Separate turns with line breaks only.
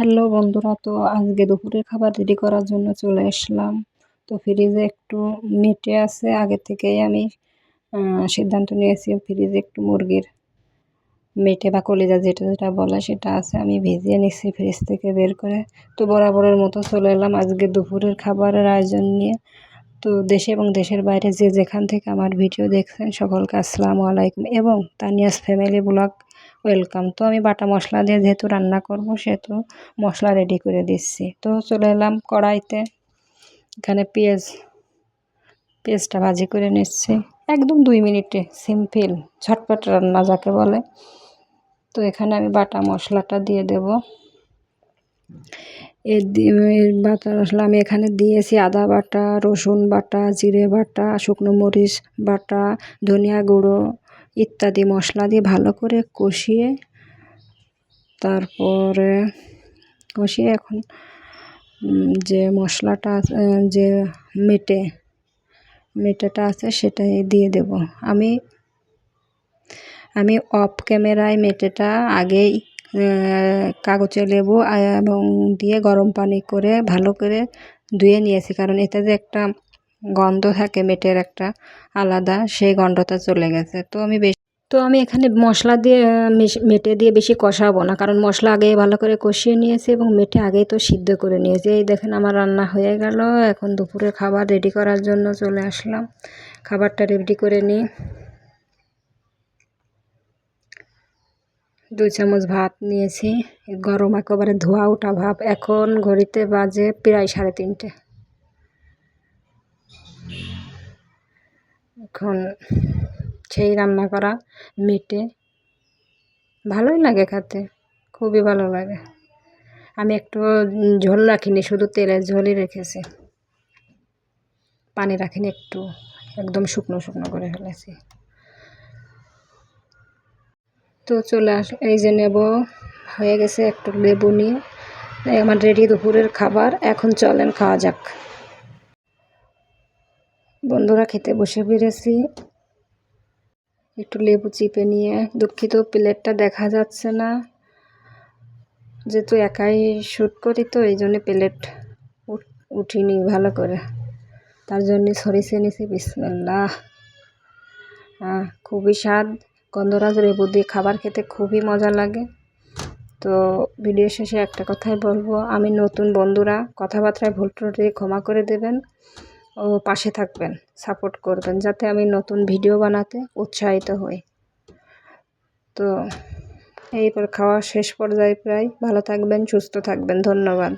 Hello বন্ধুরা, তো আজকে দুপুরের খাবার রেডি করার জন্য চলে আসলাম। তো ফ্রিজে একটু মেটে আছে, আগে থেকেই আমি সিদ্ধান্ত নিয়েছি ফ্রিজে একটু মুরগির মেটে বা কলিজা যেটা যেটা বলে সেটা আছে, আমি ভিজিয়ে নিচ্ছি ফ্রিজ থেকে বের করে। তো বরাবরের মতো চলে এলাম আজকে দুপুরের খাবারের আয়োজন নিয়ে। তো দেশে এবং দেশের বাইরে যে যেখান থেকে আমার ভিডিও দেখছেন সকলকে আসসালামু আলাইকুম এবং তানিয়াস ফ্যামিলি ব্লগ ওয়েলকাম। তো আমি বাটা মশলা দিয়ে যেহেতু রান্না করব সেহেতু মশলা রেডি করে দিচ্ছি। তো চলে এলাম কড়াইতে, এখানে পেঁয়াজটা ভাজি করে নিচ্ছি একদম 2 মিনিটে, সিম্পল ঝটপট রান্না যাকে বলে। তো এখানে আমি বাটা মশলাটা দিয়ে দেব। বাটা মশলা আমি এখানে দিয়েছি আদা বাটা, রসুন বাটা, জিরে বাটা, শুকনো মরিচ বাটা, ধনিয়া গুঁড়ো ইত্যাদি মশলা দিয়ে ভালো করে কষিয়ে তারপরে এখন যে মশলাটা যে মেটেটা আছে সেটাই দিয়ে দেব। আমি অফ ক্যামেরায় মেটেটা আগেই কাগজে লেবু এবং দিয়ে গরম পানি করে ভালো করে ধুয়ে নিয়েছি, কারণ এতে যে একটা গন্ধ থাকে মেটের একটা আলাদা, সেই গন্ধটা চলে গেছে। তো আমি এখানে মশলা দিয়ে মেটে দিয়ে বেশি কষাবো না, কারণ মশলা আগেই ভালো করে কষিয়ে নিয়েছি এবং মেটে আগেই তো সিদ্ধ করে নিয়েছি। এই দেখেন আমার রান্না হয়ে গেল। এখন দুপুরের খাবার রেডি করার জন্য চলে আসলাম। খাবারটা রেডি করে নিই। 2 চামচ ভাত নিয়েছি, গরম একেবারে ধোয়া ওঠা ভাব। এখন ঘড়িতে বাজে প্রায় 3:30। এখন সেই রান্না করা মেটে ভালোই লাগে খেতে, খুবই ভালো লাগে। আমি একটু ঝোল রাখিনি, শুধু তেলের ঝোলই রেখেছি, পানি রাখিনি, একটু একদম শুকনো শুকনো করে ফেলেছি। তো চলে এই যে নেব হয়ে গেছে, একটু লেবু নিয়ে আমার রেডি দুপুরের খাবার। এখন চলেন খাওয়া যাক। বন্ধুরা খেতে বসে পেরেছি, একটু লেবু চিপে নিয়ে। দুঃখিত প্লেটটা দেখা যাচ্ছে না, যেহেতু একাই শ্যুট করি তো এই জন্য প্লেট উঠিনি ভালো করে, তার জন্য সরিষে নিছি। বিসমিল্লাহ, খুবই স্বাদ। গন্ধরাজ লেবু দিয়ে খাবার খেতে খুবই মজা লাগে। তো ভিডিও শেষে একটা কথাই বলবো, আমি নতুন বন্ধুরা কথাবার্তায় ভুল ত্রুটি ক্ষমা করে দেবেন ও পাশে থাকবেন, সাপোর্ট করবেন, যাতে আমি নতুন ভিডিও বানাতে উৎসাহিত হই। তো এইবার খাওয়া শেষ পর্যায়ে প্রায়। ভালো থাকবেন, সুস্থ থাকবেন, ধন্যবাদ।